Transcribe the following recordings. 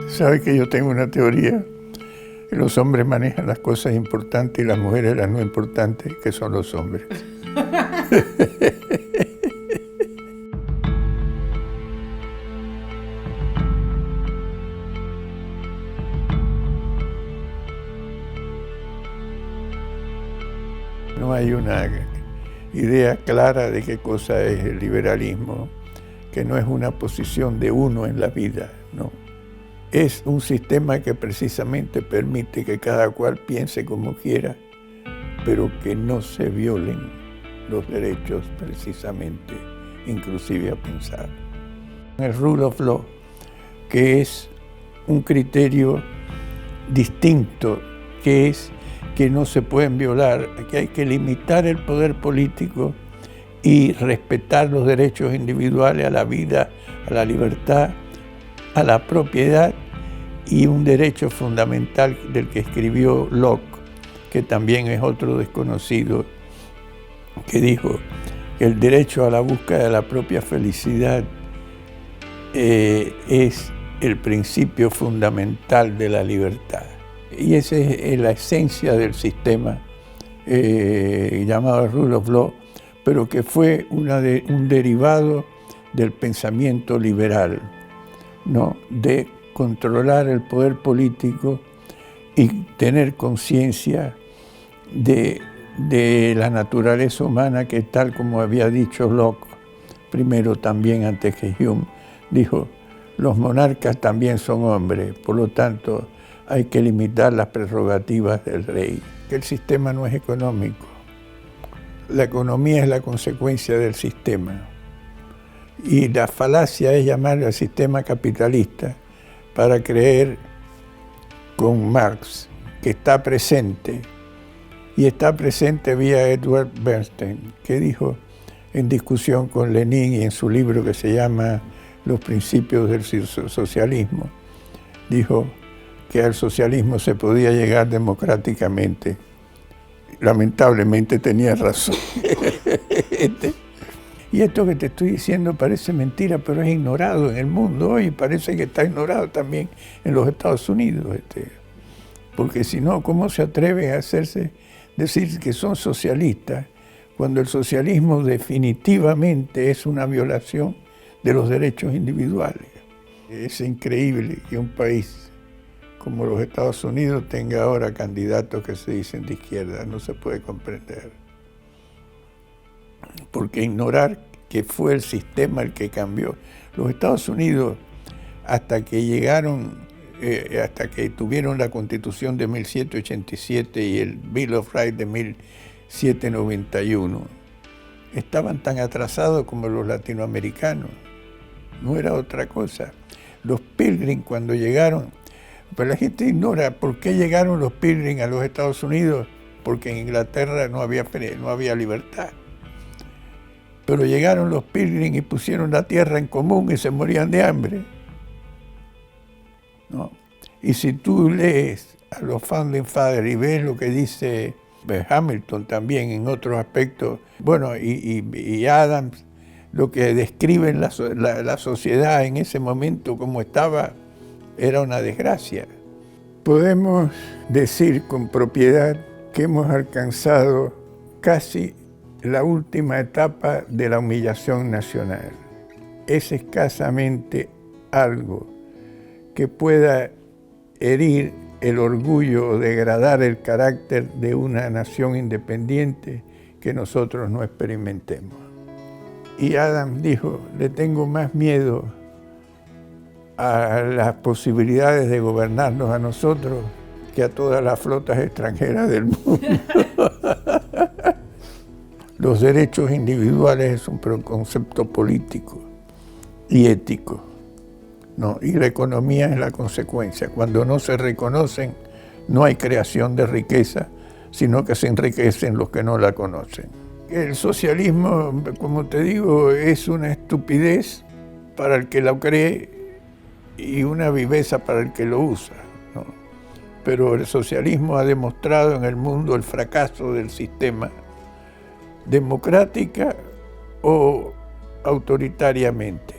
Sabe que yo tengo una teoría, que los hombres manejan las cosas importantes y las mujeres las no importantes, que son los hombres. No hay una idea clara de qué cosa es el liberalismo, que no es una posición de uno en la vida, no. Es un sistema que precisamente permite que cada cual piense como quiera, pero que no se violen los derechos precisamente, inclusive a pensar. El rule of law, que es un criterio distinto, que es que no se pueden violar, que hay que limitar el poder político y respetar los derechos individuales a la vida, a la libertad, a la propiedad, y un derecho fundamental del que escribió Locke, que también es otro desconocido, que dijo que el derecho a la búsqueda de la propia felicidad es el principio fundamental de la libertad. Y esa es la esencia del sistema llamado Rule of Law, pero que fue un derivado del pensamiento liberal, ¿no? De controlar el poder político y tener conciencia de la naturaleza humana, que tal como había dicho Locke, primero también antes que Hume, dijo, los monarcas también son hombres, por lo tanto hay que limitar las prerrogativas del rey. Que el sistema no es económico, la economía es la consecuencia del sistema. Y la falacia es llamar al sistema capitalista para creer con Marx, que está presente, y está presente vía Edward Bernstein, que dijo en discusión con Lenin y en su libro que se llama Los principios del socialismo, dijo que al socialismo se podía llegar democráticamente. Lamentablemente tenía razón. Y esto que te estoy diciendo parece mentira, pero es ignorado en el mundo hoy, parece que está ignorado también en los Estados Unidos. Porque si no, ¿cómo se atreve a decir que son socialistas, cuando el socialismo definitivamente es una violación de los derechos individuales? Es increíble que un país como los Estados Unidos tenga ahora candidatos que se dicen de izquierda, no se puede comprender. Porque ignorar que fue el sistema el que cambió. Los Estados Unidos, hasta que tuvieron la Constitución de 1787 y el Bill of Rights de 1791, estaban tan atrasados como los latinoamericanos. No era otra cosa. Los Pilgrim cuando llegaron, pero la gente ignora por qué llegaron los Pilgrim a los Estados Unidos, porque en Inglaterra no había libertad. Pero llegaron los Pilgrim y pusieron la tierra en común y se morían de hambre, ¿no? Y si tú lees a los Founding Fathers y ves lo que dice Hamilton también en otros aspectos, bueno, y Adams, lo que describen la sociedad en ese momento como estaba, era una desgracia. Podemos decir con propiedad que hemos alcanzado casi la última etapa de la humillación nacional. Es escasamente algo que pueda herir el orgullo o degradar el carácter de una nación independiente que nosotros no experimentemos. Y Adams dijo, le tengo más miedo a las posibilidades de gobernarnos a nosotros que a todas las flotas extranjeras del mundo. Los derechos individuales es un concepto político y ético, ¿no? Y la economía es la consecuencia. Cuando no se reconocen, no hay creación de riqueza, sino que se enriquecen los que no la conocen. El socialismo, como te digo, es una estupidez para el que lo cree y una viveza para el que lo usa, ¿no? Pero el socialismo ha demostrado en el mundo el fracaso del sistema democrática o autoritariamente.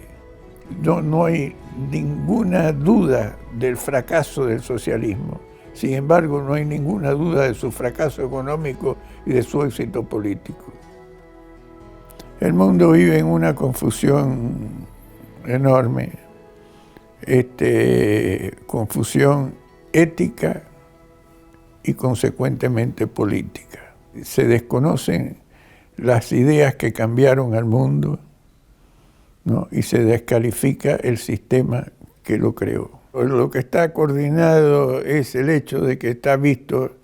No hay ninguna duda del fracaso del socialismo. Sin embargo, no hay ninguna duda de su fracaso económico y de su éxito político. El mundo vive en una confusión enorme, confusión ética y consecuentemente política. Se desconocen las ideas que cambiaron al mundo, ¿no? Y se descalifica el sistema que lo creó. Lo que está coordinado es el hecho de que está visto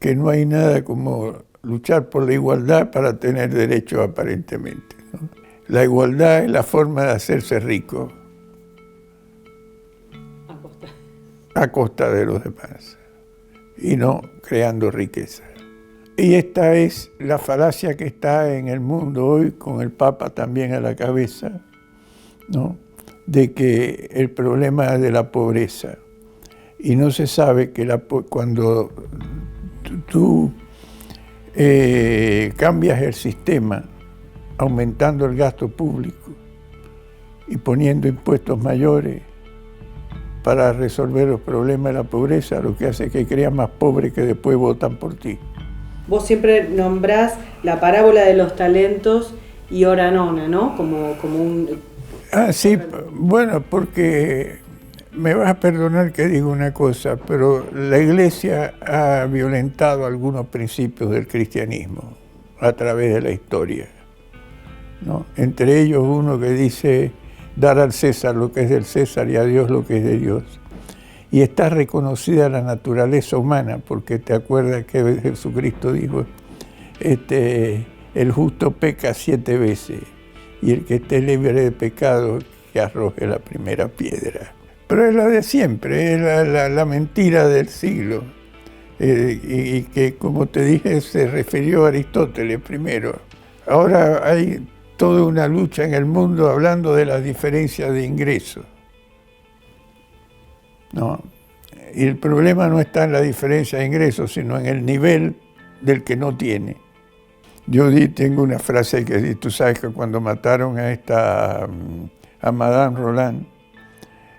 que no hay nada como luchar por la igualdad para tener derechos aparentemente, ¿no? La igualdad es la forma de hacerse rico a costa de los demás y no creando riqueza. Y esta es la falacia que está en el mundo hoy, con el Papa también a la cabeza, ¿no? De que el problema de la pobreza, y no se sabe que cuando tú cambias el sistema aumentando el gasto público y poniendo impuestos mayores para resolver los problemas de la pobreza, lo que hace es que creas más pobres que después votan por ti. Vos siempre nombrás la parábola de los talentos y hora nona, ¿no? Como un... Ah, sí, bueno, porque me vas a perdonar que diga una cosa, pero la Iglesia ha violentado algunos principios del cristianismo a través de la historia, ¿no? Entre ellos uno que dice dar al César lo que es del César y a Dios lo que es de Dios. Y está reconocida la naturaleza humana, porque te acuerdas que Jesucristo dijo, el justo peca 7 veces. Y el que esté libre de pecado, que arroje la primera piedra. Pero es la de siempre, es la mentira del siglo. Y que, como te dije, se refirió a Aristóteles primero. Ahora hay toda una lucha en el mundo hablando de las diferencias de ingresos, ¿no? Y el problema no está en la diferencia de ingresos, sino en el nivel del que no tiene. Yo tengo una frase que dice, tú sabes que cuando mataron a Madame Roland,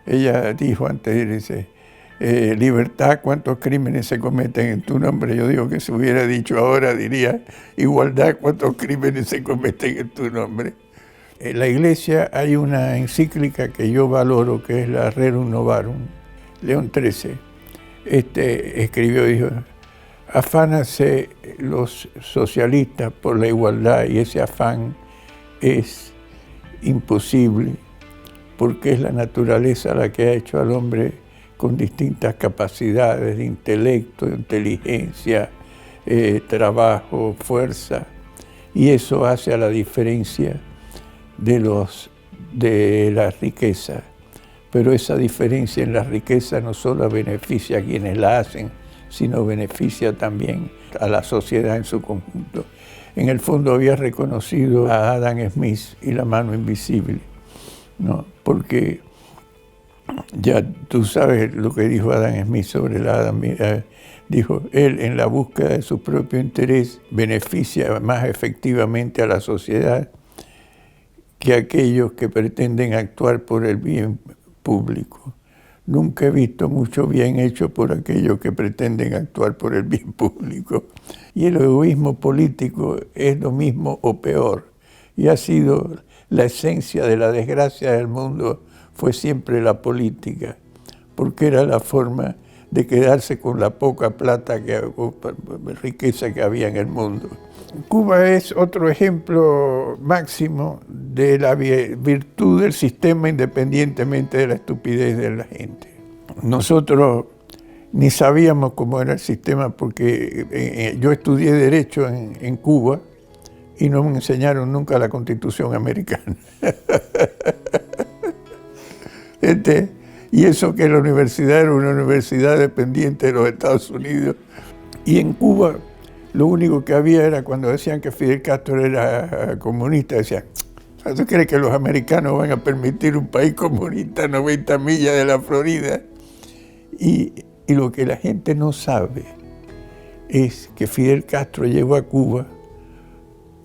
ella dijo antes de irse, libertad, ¿cuántos crímenes se cometen en tu nombre? Yo digo que si hubiera dicho ahora, diría, igualdad, ¿cuántos crímenes se cometen en tu nombre? En la Iglesia hay una encíclica que yo valoro, que es la Rerum Novarum. León XIII escribió, dijo, afánase los socialistas por la igualdad y ese afán es imposible porque es la naturaleza la que ha hecho al hombre con distintas capacidades de intelecto, de inteligencia, trabajo, fuerza, y eso hace a la diferencia de la riqueza. Pero esa diferencia en la riqueza no solo beneficia a quienes la hacen, sino beneficia también a la sociedad en su conjunto. En el fondo había reconocido a Adam Smith y la mano invisible, ¿no? Porque ya tú sabes lo que dijo Adam Smith sobre la Adam. Dijo, él en la búsqueda de su propio interés beneficia más efectivamente a la sociedad que aquellos que pretenden actuar por el bien público. Nunca he visto mucho bien hecho por aquellos que pretenden actuar por el bien público. Y el egoísmo político es lo mismo o peor. Y ha sido la esencia de la desgracia del mundo, fue siempre la política, porque era la forma de quedarse con la poca plata, riqueza que había en el mundo. Cuba es otro ejemplo máximo de la virtud del sistema independientemente de la estupidez de la gente. Nosotros ni sabíamos cómo era el sistema porque yo estudié Derecho en Cuba y no me enseñaron nunca la Constitución americana. Y eso que la universidad era una universidad dependiente de los Estados Unidos. Y en Cuba lo único que había era cuando decían que Fidel Castro era comunista, decían, ¿tú crees que los americanos van a permitir un país comunista a 90 millas de la Florida? Y lo que la gente no sabe es que Fidel Castro llegó a Cuba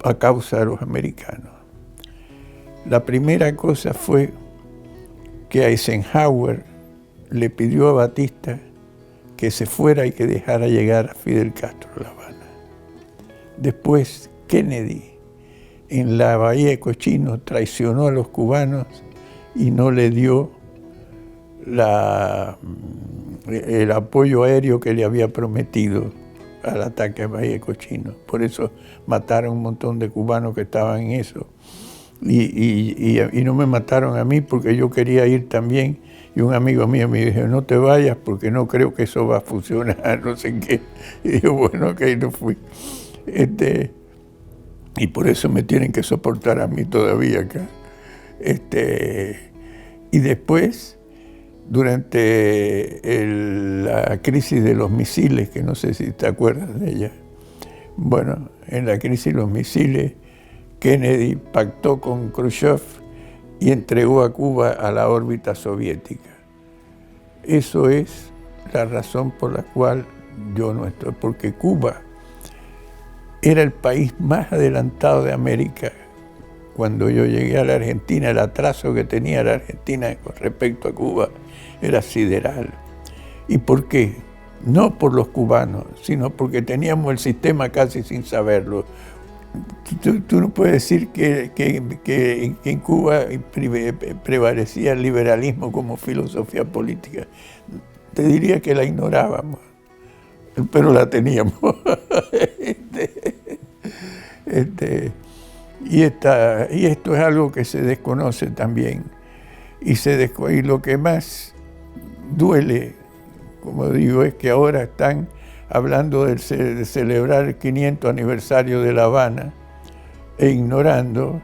a causa de los americanos. La primera cosa fue que Eisenhower le pidió a Batista que se fuera y que dejara llegar a Fidel Castro a La Habana. Después, Kennedy, en la Bahía de Cochinos, traicionó a los cubanos y no le dio el apoyo aéreo que le había prometido al ataque a Bahía de Cochinos. Por eso mataron un montón de cubanos que estaban en eso. Y no me mataron a mí porque yo quería ir también. Y un amigo mío me dijo, no te vayas porque no creo que eso va a funcionar, no sé qué. Y yo, bueno, ok, no fui. Y por eso me tienen que soportar a mí todavía acá. Y después, durante la crisis de los misiles, que no sé si te acuerdas de ella, bueno, en la crisis de los misiles, Kennedy pactó con Khrushchev y entregó a Cuba a la órbita soviética. Eso es la razón por la cual yo no estoy, porque Cuba era el país más adelantado de América. Cuando yo llegué a la Argentina, el atraso que tenía la Argentina con respecto a Cuba era sideral. ¿Y por qué? No por los cubanos, sino porque teníamos el sistema casi sin saberlo. Tú no puedes decir que en Cuba prevalecía el liberalismo como filosofía política. Te diría que la ignorábamos, pero la teníamos. Y esto es algo que se desconoce también. Y lo que más duele, como digo, es que ahora están hablando de celebrar el 500 aniversario de La Habana e ignorando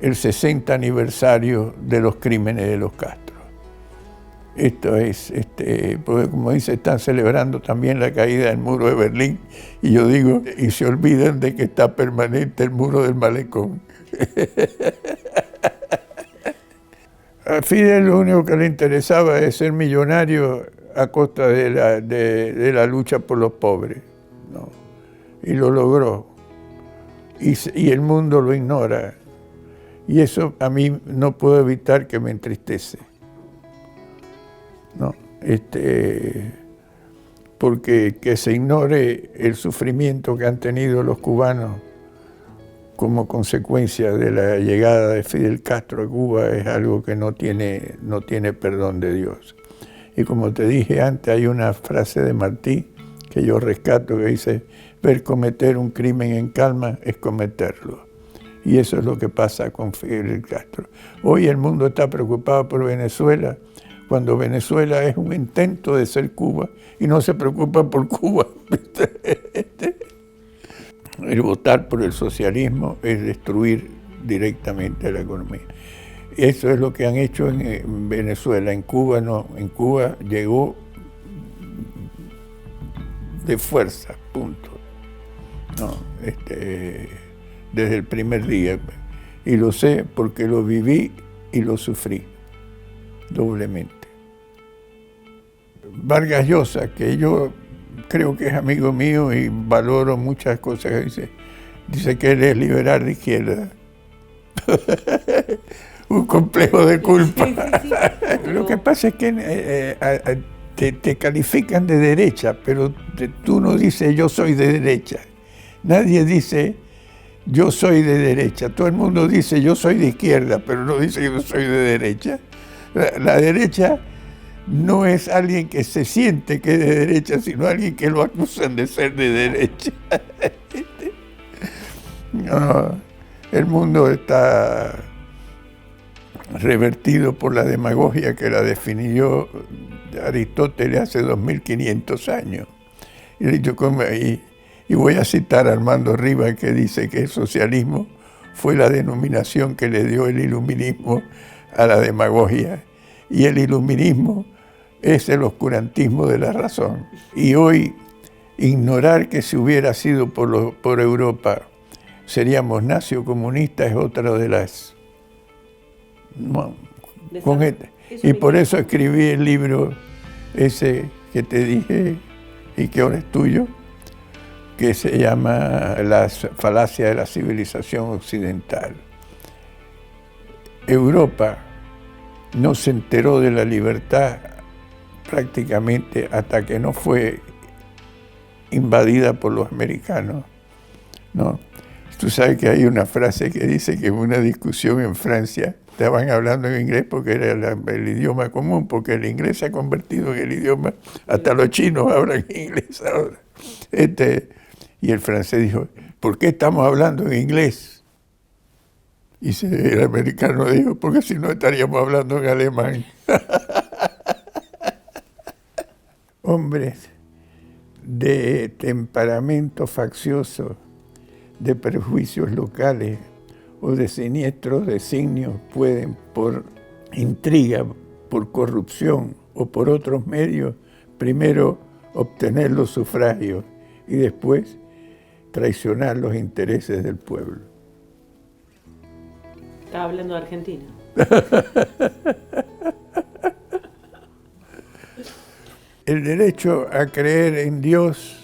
el 60 aniversario de los crímenes de los Castro. Esto es, porque como dice, están celebrando también la caída del muro de Berlín, y yo digo, y se olvidan de que está permanente el muro del Malecón. A Fidel lo único que le interesaba es ser millonario a costa de la lucha por los pobres, ¿no? Y lo logró. Y el mundo lo ignora. Y eso a mí no puedo evitar que me entristece, ¿no? Porque que se ignore el sufrimiento que han tenido los cubanos como consecuencia de la llegada de Fidel Castro a Cuba es algo que no tiene perdón de Dios. Y como te dije antes, hay una frase de Martí que yo rescato que dice, ver cometer un crimen en calma es cometerlo. Y eso es lo que pasa con Fidel Castro. Hoy el mundo está preocupado por Venezuela, cuando Venezuela es un intento de ser Cuba y no se preocupa por Cuba. El votar por el socialismo es destruir directamente la economía. Eso es lo que han hecho en Venezuela. En Cuba no. En Cuba llegó de fuerza, punto. No, desde el primer día. Y lo sé porque lo viví y lo sufrí doblemente. Vargas Llosa, que yo creo que es amigo mío y valoro muchas cosas que dice que él es liberal de izquierda. Un complejo de culpa. Sí. Lo que pasa es que te califican de derecha, pero tú no dices yo soy de derecha. Nadie dice yo soy de derecha. Todo el mundo dice yo soy de izquierda, pero no dice yo soy de derecha. La derecha no es alguien que se siente que es de derecha, sino alguien que lo acusan de ser de derecha. No, el mundo está revertido por la demagogia que la definió Aristóteles hace 2500 años. Y voy a citar a Armando Rivas, que dice que el socialismo fue la denominación que le dio el iluminismo a la demagogia. Y el iluminismo es el oscurantismo de la razón. Y hoy, ignorar que si hubiera sido por Europa seríamos naziocomunistas es otra de las... Y por eso escribí el libro ese que te dije y que ahora es tuyo, que se llama la falacia de la civilización occidental. Europa no se enteró de la libertad prácticamente hasta que no fue invadida por los americanos, ¿no? Tú sabes que hay una frase que dice que en una discusión en Francia estaban hablando en inglés porque era el idioma común, porque el inglés se ha convertido en el idioma, hasta los chinos hablan inglés ahora. Y el francés dijo, ¿por qué estamos hablando en inglés? Y el americano dijo, porque si no estaríamos hablando en alemán. Hombres de temperamento faccioso, de prejuicios locales o de siniestros designios pueden, por intriga, por corrupción o por otros medios, primero obtener los sufragios y después traicionar los intereses del pueblo. Estaba hablando de Argentina. El derecho a creer en Dios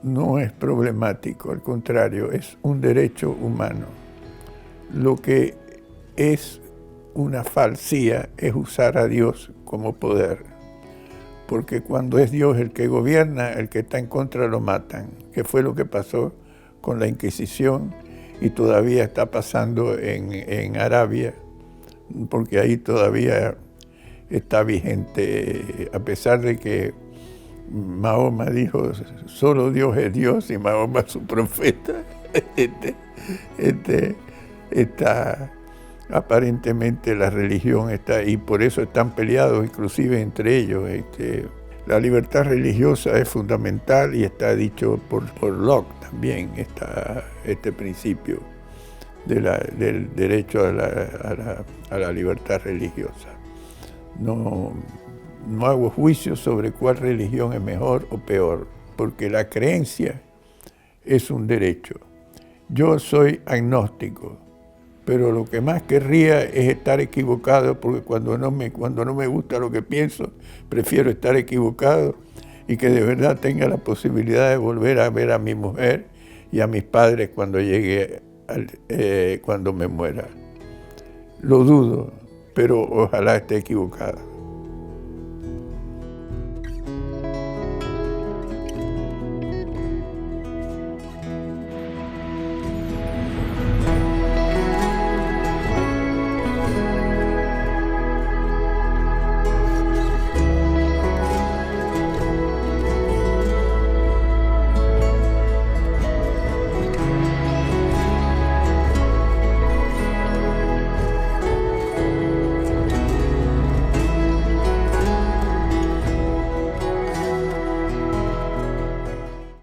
no es problemático, al contrario, es un derecho humano. Lo que es una falsía es usar a Dios como poder, porque cuando es Dios el que gobierna, el que está en contra lo matan, que fue lo que pasó con la Inquisición y todavía está pasando en Arabia, porque ahí todavía está vigente, a pesar de que Mahoma dijo, solo Dios es Dios y Mahoma es su profeta. Aparentemente la religión está ahí, por eso están peleados inclusive entre ellos. La libertad religiosa es fundamental y está dicho por Locke también, está este principio del derecho a la libertad religiosa. No hago juicio sobre cuál religión es mejor o peor, porque la creencia es un derecho. Yo soy agnóstico, pero lo que más querría es estar equivocado, porque cuando no me gusta lo que pienso, prefiero estar equivocado y que de verdad tenga la posibilidad de volver a ver a mi mujer y a mis padres cuando cuando me muera. Lo dudo, pero ojalá esté equivocado.